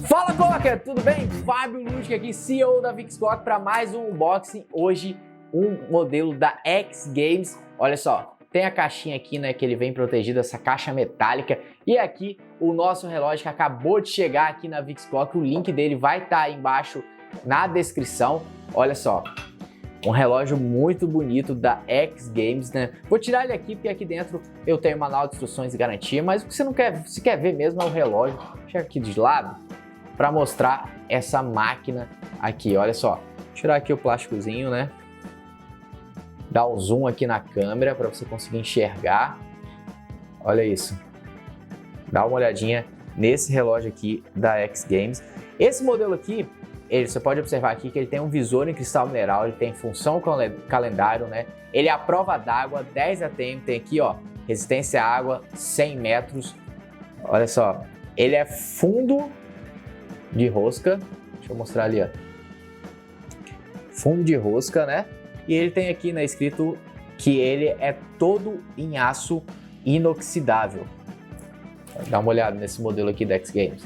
Fala, Clocker! Tudo bem? Fábio Ludic aqui, CEO da VIX Clock, para mais um unboxing. Hoje, um modelo da X Games. Olha só, tem a caixinha aqui, né, que ele vem protegido, essa caixa metálica. E aqui, o nosso relógio que acabou de chegar aqui na VIX Clock. O link dele vai estar aí embaixo na descrição. Olha só, um relógio muito bonito da X Games, né? Vou tirar ele aqui, porque aqui dentro eu tenho manual de instruções e garantia. Mas o que você não quer, se quer ver mesmo é o relógio. Deixa aqui de lado, para mostrar essa máquina aqui, olha só. Vou tirar aqui o plásticozinho, né? Dar um zoom aqui na câmera para você conseguir enxergar. Olha isso. Dá uma olhadinha nesse relógio aqui da X Games. Esse modelo aqui, você pode observar aqui que ele tem um visor em cristal mineral, ele tem função calendário, né? Ele é a prova d'água, 10 ATM, tem aqui, ó, resistência à água, 100 metros. Olha só, ele é fundo de rosca, deixa eu mostrar ali, ó, fundo de rosca, né? E ele tem aqui, né, escrito que ele é todo em aço inoxidável. Dá uma olhada nesse modelo aqui da X Games.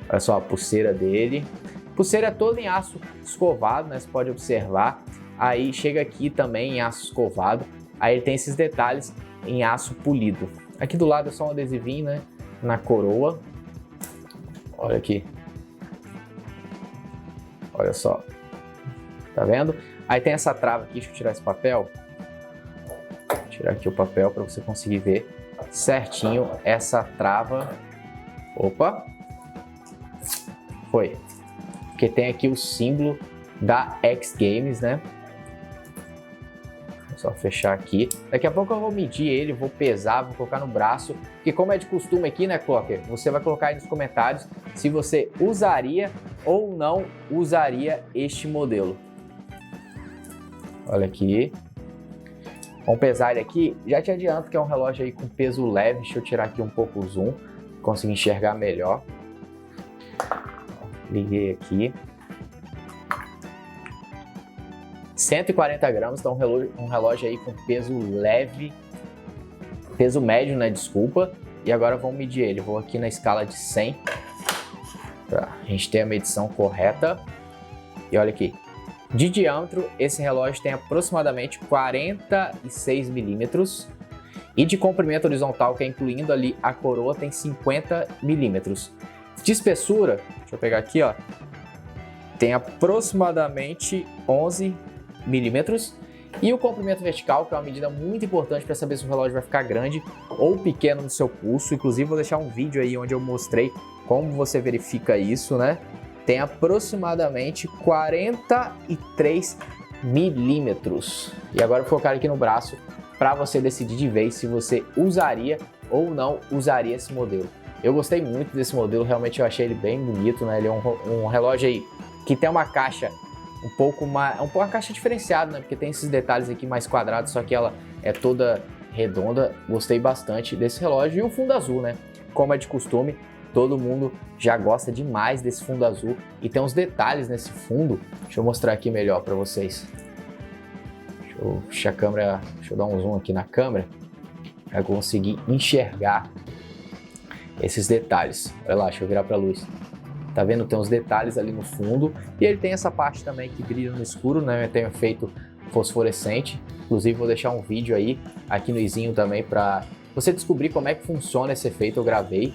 Olha só a pulseira dele. A pulseira é toda em aço escovado, né? Você pode observar. Aí chega aqui também em aço escovado. Aí ele tem esses detalhes em aço polido. Aqui do lado é só um adesivinho, né? Na coroa. Olha aqui. Olha só, tá vendo? Aí tem essa trava aqui, deixa eu tirar esse papel. Vou tirar aqui o papel para você conseguir ver certinho essa trava. Opa! Foi. Porque tem aqui o símbolo da X Games, né? Vou só fechar aqui. Daqui a pouco eu vou medir ele, vou pesar, vou colocar no braço. Porque como é de costume aqui, né, Clocker? Você vai colocar aí nos comentários se você usaria ou não usaria este modelo. Olha aqui. Vamos pesar ele aqui. Já te adianto que é um relógio aí com peso leve. Deixa eu tirar aqui um pouco o zoom, conseguir enxergar melhor. Liguei aqui. 140 gramas, então um relógio aí com peso leve, peso médio, né, desculpa. E agora vamos medir ele. Vou aqui na escala de 100 para a gente ter a medição correta. E olha aqui, de diâmetro esse relógio tem aproximadamente 46 milímetros e de comprimento horizontal, que é incluindo ali a coroa, tem 50 milímetros. De espessura, deixa eu pegar aqui, ó, tem aproximadamente 11 milímetros. E o comprimento vertical, que é uma medida muito importante para saber se o relógio vai ficar grande ou pequeno no seu pulso. Inclusive vou deixar um vídeo aí onde eu mostrei como você verifica isso, né? Tem aproximadamente 43 milímetros. E agora eu vou focar aqui no braço para você decidir de vez se você usaria ou não usaria esse modelo. Eu gostei muito desse modelo, realmente eu achei ele bem bonito, né? Ele é um relógio aí que tem uma caixa uma caixa diferenciada, né? Porque tem esses detalhes aqui mais quadrados, só que ela é toda redonda. Gostei bastante desse relógio. E o fundo azul, né? Como é de costume, todo mundo já gosta demais desse fundo azul. E tem uns detalhes nesse fundo. Deixa eu mostrar aqui melhor para vocês. Deixa eu fechar a câmera, deixa eu dar um zoom aqui na câmera para conseguir enxergar esses detalhes. Olha lá, deixa eu virar para a luz. Tá vendo? Tem uns detalhes ali no fundo. E ele tem essa parte também que brilha no escuro, né? Tem um efeito fosforescente. Inclusive vou deixar um vídeo aí aqui no izinho também para você descobrir como é que funciona esse efeito. Eu gravei.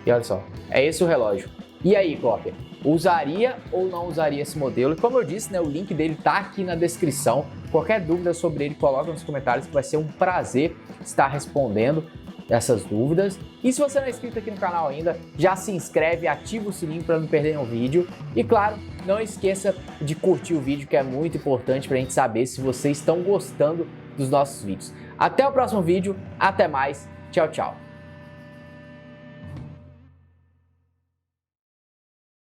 E olha só, é esse o relógio. E aí, Clocker? Usaria ou não usaria esse modelo? E como eu disse, né, o link dele tá aqui na descrição. Qualquer dúvida sobre ele, coloca nos comentários que vai ser um prazer estar respondendo essas dúvidas. E se você não é inscrito aqui no canal ainda, já se inscreve, ativa o sininho para não perder nenhum vídeo. E claro, não esqueça de curtir o vídeo, que é muito importante para a gente saber se vocês estão gostando dos nossos vídeos. Até o próximo vídeo, até mais, tchau, tchau.